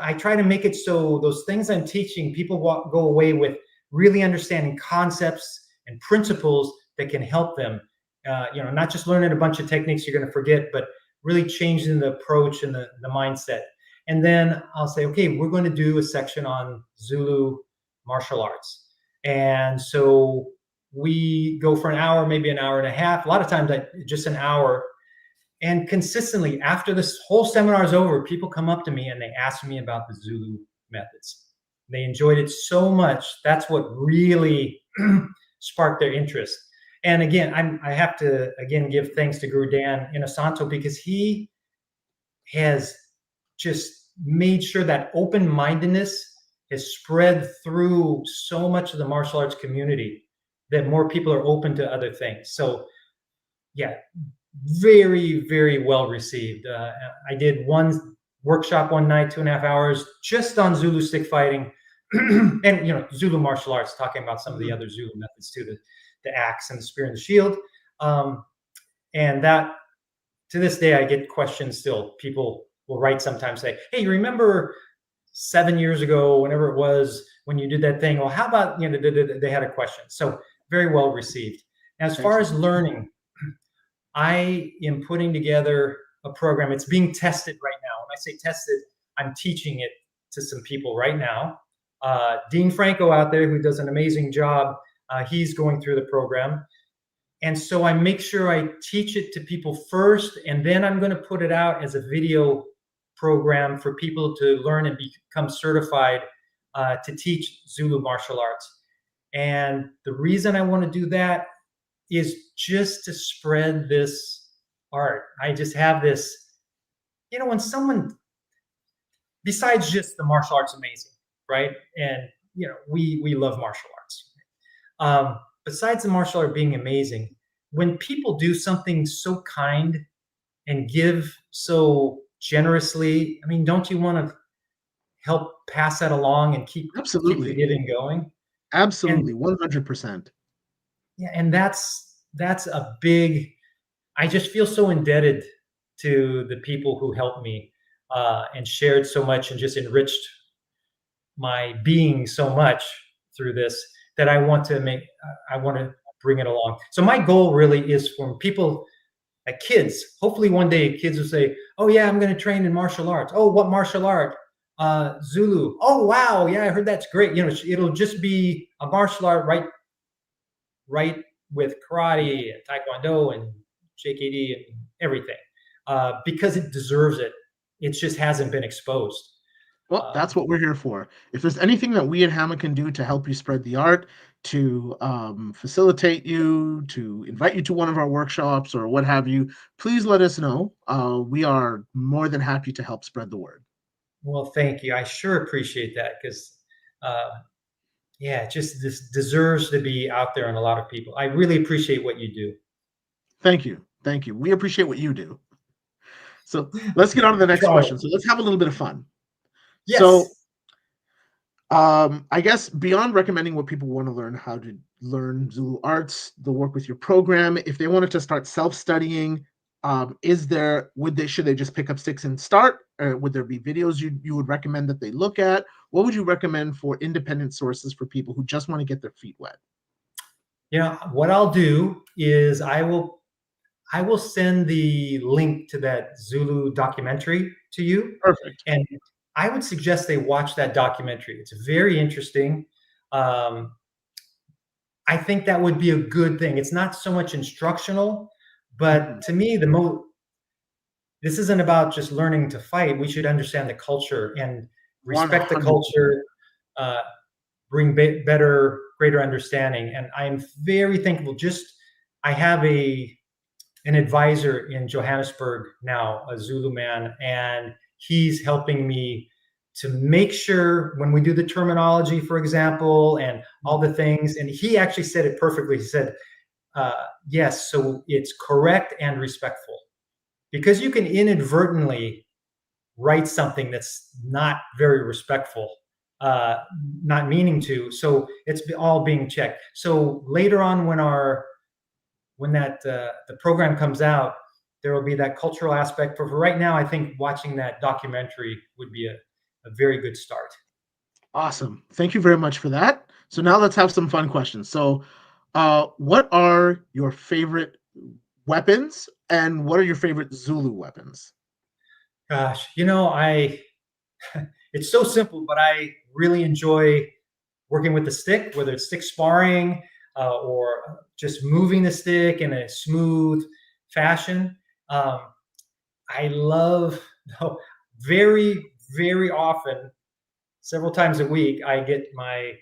I try to make it so those things I'm teaching, people go away with really understanding concepts and principles that can help them. Not just learning a bunch of techniques you're going to forget, but really changing the approach and the mindset. And then I'll say, okay, we're going to do a section on Zulu martial arts. And so we go for an hour, maybe an hour and a half. A lot of times, just an hour. And consistently, after this whole seminar is over, people come up to me and they ask me about the Zulu methods. They enjoyed it so much. That's what really sparked their interest. And again, I have to again give thanks to Guru Dan Inosanto, because he has just made sure that open-mindedness has spread through so much of the martial arts community, that more people are open to other things. So yeah, very, very well received. I did one workshop one night, 2.5 hours, just on Zulu stick fighting and Zulu martial arts, talking about some of the other Zulu methods too, the axe and the spear and the shield. And that, to this day, I get questions still. People will write sometimes, say, hey, you remember 7 years ago, whenever it was, when you did that thing? Well, how about, they had a question. So very well received. As far as learning, I am putting together a program. It's being tested right now. When I say tested, I'm teaching it to some people right now. Dean Franco out there, who does an amazing job, he's going through the program. And so I make sure I teach it to people first, and then I'm going to put it out as a video program for people to learn and become certified to teach Zulu martial arts. And the reason I want to do that is just to spread this art. I just have this, when someone, besides just the martial arts, amazing, right? And, we love martial arts. Besides the martial art being amazing, when people do something so kind and give so generously, I mean, don't you want to help pass that along and keep the Absolutely. giving going? Absolutely. And 100%. yeah, and that's a big, I just feel so indebted to the people who helped me and shared so much and just enriched my being so much through this, that I want to bring it along. So my goal really is for people, like kids, hopefully one day kids will say, oh yeah, I'm going to train in martial arts. Oh, what martial art? Zulu. Oh, wow. Yeah, I heard that's great. It'll just be a martial art right with karate and taekwondo and JKD and everything, because it deserves it. It just hasn't been exposed. Well, that's what we're here for. If there's anything that we at HAMAA can do to help you spread the art, to facilitate you, to invite you to one of our workshops or what have you, please let us know. We are more than happy to help spread the word. Well, thank you. I sure appreciate that, because, this deserves to be out there in a lot of people. I really appreciate what you do. Thank you. Thank you. We appreciate what you do. So let's get on to the next question. So let's have a little bit of fun. Yes. So I guess beyond recommending what people want to learn, how to learn Zulu arts, the work with your program, if they wanted to start self-studying, should they just pick up sticks and start? Or would there be videos you would recommend that they look at? What would you recommend for independent sources for people who just want to get their feet wet? What I'll do is I will send the link to that Zulu documentary to you. Perfect. And I would suggest they watch that documentary. It's very interesting. I think that would be a good thing. It's not so much instructional, but to me, this isn't about just learning to fight. We should understand the culture and respect 100%. the culture. bring greater understanding. And I'm very thankful. I have an advisor in Johannesburg now, a Zulu man, and he's helping me to make sure when we do the terminology, for example, and all the things. And he actually said it perfectly. He said, yes, so it's correct and respectful, because you can inadvertently write something that's not very respectful, not meaning to. So it's all being checked. So later on, when the program comes out, there will be that cultural aspect. But for right now, I think watching that documentary would be a very good start. Awesome. Thank you very much for that. So now let's have some fun questions. So, what are your favorite weapons, and what are your favorite Zulu weapons? Gosh, it's so simple, but I really enjoy working with the stick, whether it's stick sparring or just moving the stick in a smooth fashion. I love, very, very often, several times a week, I get my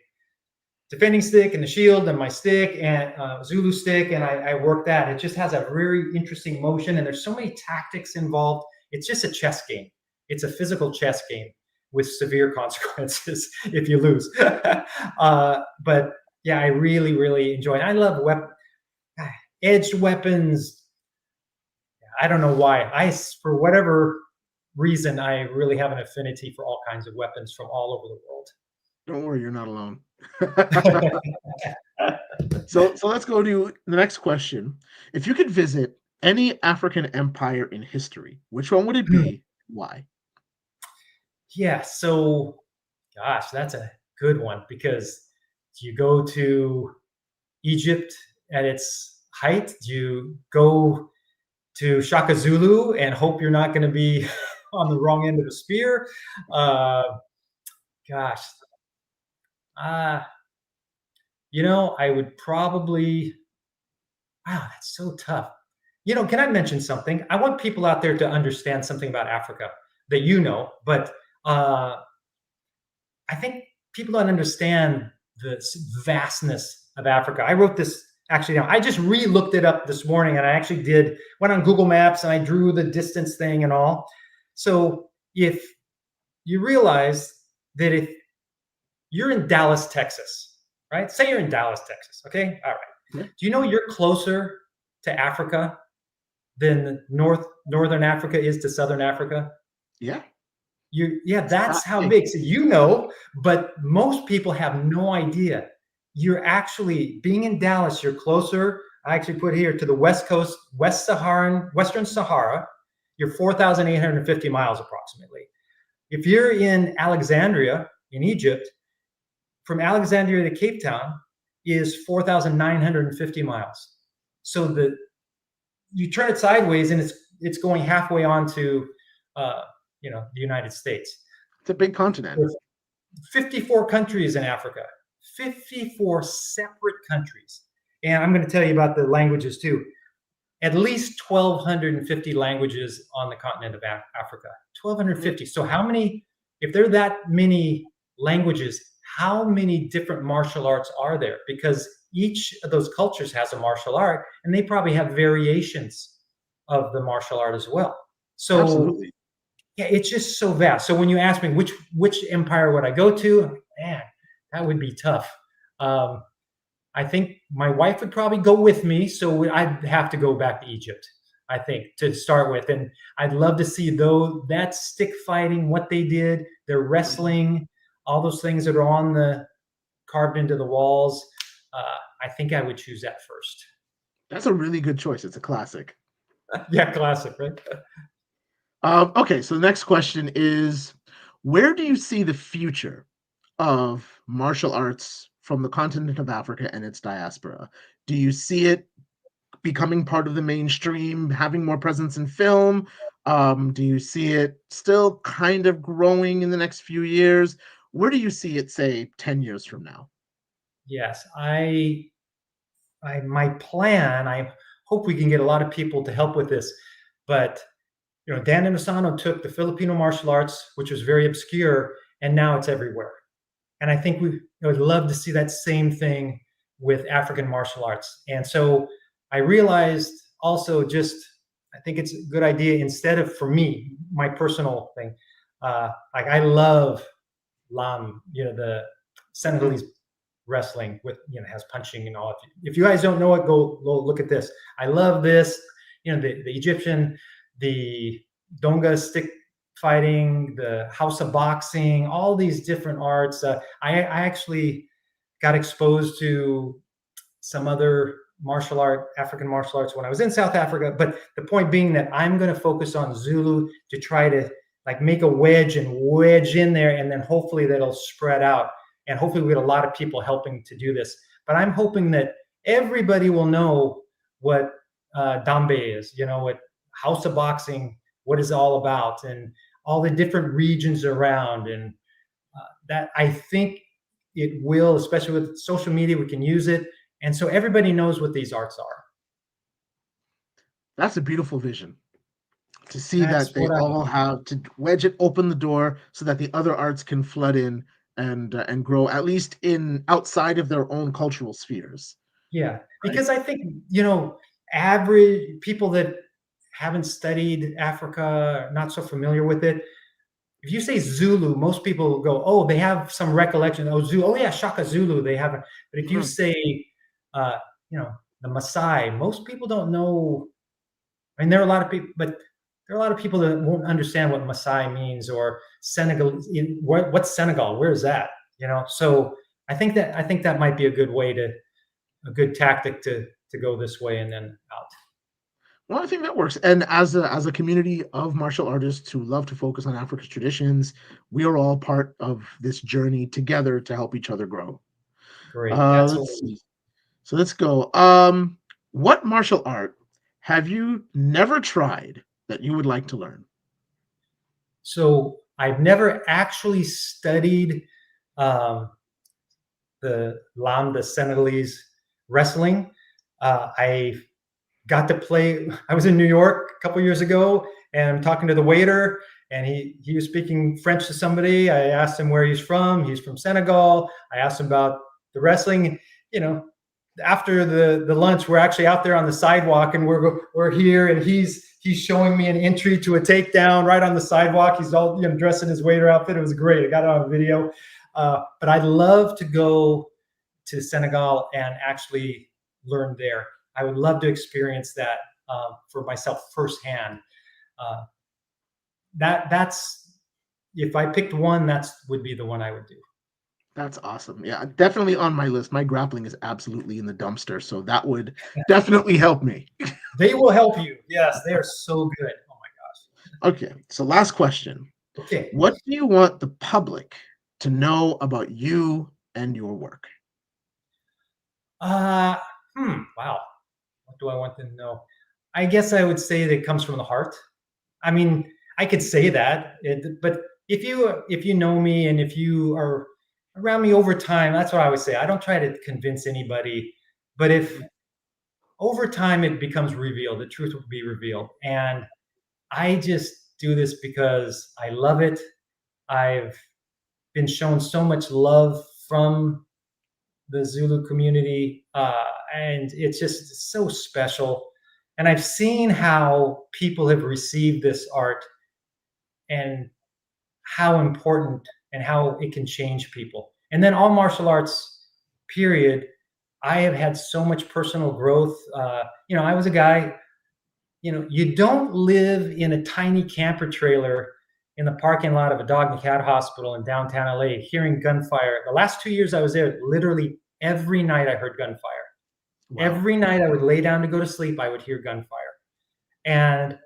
defending stick and the shield and my stick and Zulu stick, and I work that. It just has a very interesting motion, and there's so many tactics involved. It's just a chess game. It's a physical chess game with severe consequences if you lose. But yeah, I really, really enjoy it. I love edged weapons. I don't know why. For whatever reason, I really have an affinity for all kinds of weapons from all over the world. Don't worry, you're not alone. So let's go to the next question. If you could visit any African empire in history, which one would it be? Why? Yeah, so gosh, that's a good one, because do you go to Egypt at its height? Do you go to Shaka Zulu and hope you're not going to be on the wrong end of a spear? Gosh, I would probably. Wow, that's so tough. Can I mention something? I want people out there to understand something about Africa that but I think people don't understand the vastness of Africa. I wrote this actually now. I just re-looked it up this morning, and I actually went on Google Maps and I drew the distance thing and all. So if you realize that if you're in Dallas, Texas, right? Say you're in Dallas, Texas. Okay. All right. Yeah. Do you know you're closer to Africa than Northern Africa is to Southern Africa? Yeah. That's how big. So but most people have no idea. You're actually, being in Dallas, you're closer. I actually put here to the West Coast, Western Sahara. You're 4,850 miles approximately. If you're in Alexandria, in Egypt, from Alexandria to Cape Town is 4,950 miles. So you turn it sideways, and it's going halfway onto the United States. It's a big continent. There's 54 countries in Africa, 54 separate countries. And I'm going to tell you about the languages too. At least 1,250 languages on the continent of Africa. 1,250. So if there are that many languages, how many different martial arts are there? Because each of those cultures has a martial art, and they probably have variations of the martial art as well. So absolutely. Yeah, it's just so vast. So when you ask me which empire would I go to, man, that would be tough. I think my wife would probably go with me, so I'd have to go back to Egypt, I think, to start with. And I'd love to see that stick fighting, what they did, their wrestling, all those things that are carved into the walls. I think I would choose that first. That's a really good choice. It's a classic. Yeah, classic, right? Okay, so the next question is, where do you see the future of martial arts from the continent of Africa and its diaspora? Do you see it becoming part of the mainstream, having more presence in film? Do you see it still kind of growing in the next few years? Where do you see it, say, 10 years from now? Yes, my plan, I hope we can get a lot of people to help with this, but Dan Inosanto took the Filipino martial arts, which was very obscure, and now it's everywhere. And I think I would love to see that same thing with African martial arts. And so I realized also just, I think it's a good idea instead of, for me, my personal thing, like I love Lam, the Mhm. Senegalese wrestling with, has punching and all. If you guys don't know it, go look at this. I love this. The Egyptian, the Donga stick fighting, the house of boxing, all these different arts. I actually got exposed to some other African martial arts when I was in South Africa. But the point being that I'm going to focus on Zulu to try to like make a wedge in there, and then hopefully that'll spread out. And hopefully we get a lot of people helping to do this. But I'm hoping that everybody will know what Dambe is, what House of Boxing, what is all about, and all the different regions around. And that I think it will, especially with social media, we can use it. And so everybody knows what these arts are. That's a beautiful vision, to see That's that they what I all have to wedge it open the door so that the other arts can flood in and grow, at least in outside of their own cultural spheres. Yeah, Right. because I think, average people that haven't studied Africa, not so familiar with it, if you say Zulu, most people will go, oh, they have some recollection. Oh, Zulu. Oh, yeah, Shaka Zulu. They haven't. But if you Mhm. say, uh, the Maasai, most people don't know. I mean, there are a lot of people, but there are a lot of people that won't understand what Maasai means, or Senegal. What's Senegal? Where is that? So I think that might be a good tactic to go this way and then out. Well, I think that works. And as a community of martial artists who love to focus on Africa's traditions, we are all part of this journey together to help each other grow. Great. That's what Let's we see. So let's go. What martial art have you never tried that you would like to learn? So I've never actually studied um, the Senegalese wrestling. I got to play. I was in New York a couple years ago, and I'm talking to the waiter, and he was speaking French to somebody. I asked him where he's from. He's from Senegal. I asked him about the wrestling. You know, After the lunch, we're actually out there on the sidewalk, and we're here, and he's showing me an entry to a takedown right on the sidewalk. He's all dressed in his waiter outfit. It was great. I got it on video. But I'd love to go to Senegal and actually learn there. I would love to experience that for myself firsthand. Uh, that's if I picked one, that would be the one I would do. That's awesome. Yeah, definitely on my list. My grappling is absolutely in the dumpster, so that would definitely help me. They will help you. Yes, they are so good. Oh Okay, so last question. my. Okay. What do you want the public to know about you and your work? Uh, wow. What do I want them to know? I guess I would say that it comes from the heart. I mean, I could say that, but if you know me and if you are around me over time, that's what I would say. I don't try to convince anybody, but if over time it becomes revealed, the truth will be revealed. And I just do this because I love it. I've been shown so much love from the Zulu community, and it's just so special. And I've seen how people have received this art and how important and how it can change people. And then all martial arts, period. I have had so much personal growth. I was a guy. You don't live in a tiny camper trailer in the parking lot of a dog and cat hospital in downtown LA hearing gunfire. The last 2 years I was there, literally every night I heard gunfire. Wow. Every night I would lay down to go to sleep, I would hear gunfire. And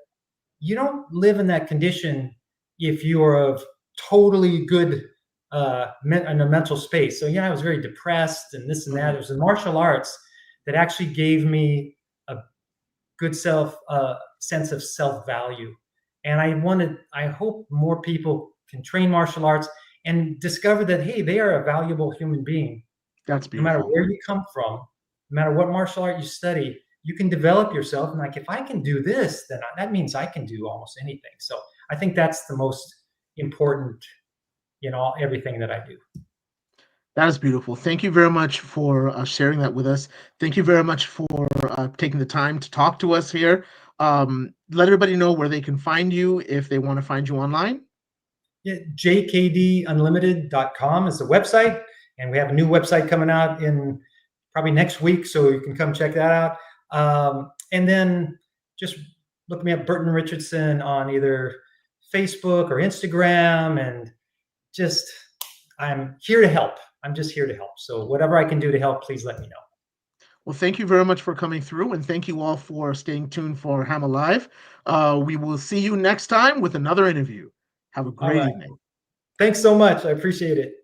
you don't live in that condition if you're of totally good in a mental space. So yeah, I was very depressed and this and that. Mhm. It was the martial arts that actually gave me a good sense of self value. And I hope more people can train martial arts and discover that hey, they are a valuable human being. That's No matter beautiful. where you come from, no matter what martial art you study, you can develop yourself. And like, if I can do this, then that means I can do almost anything. So I think that's the most important in everything that I do. That is beautiful. Thank you very much for sharing that with us. Thank you very much for taking the time to talk to us here. Let everybody know where they can find you if they want to find you online. Yeah, jkdunlimited.com is the website, and we have a new website coming out in probably next week, so you can come check that out. And then just look me up, Burton Richardson, on either Facebook or Instagram, and just I'm here to help. I'm just here to help. So whatever I can do to help, please let me know. Well, thank you very much for coming through, and thank you all for staying tuned for HAMAA Live. We will see you next time with another interview. Have a All great right. evening. Thanks so much. I appreciate it.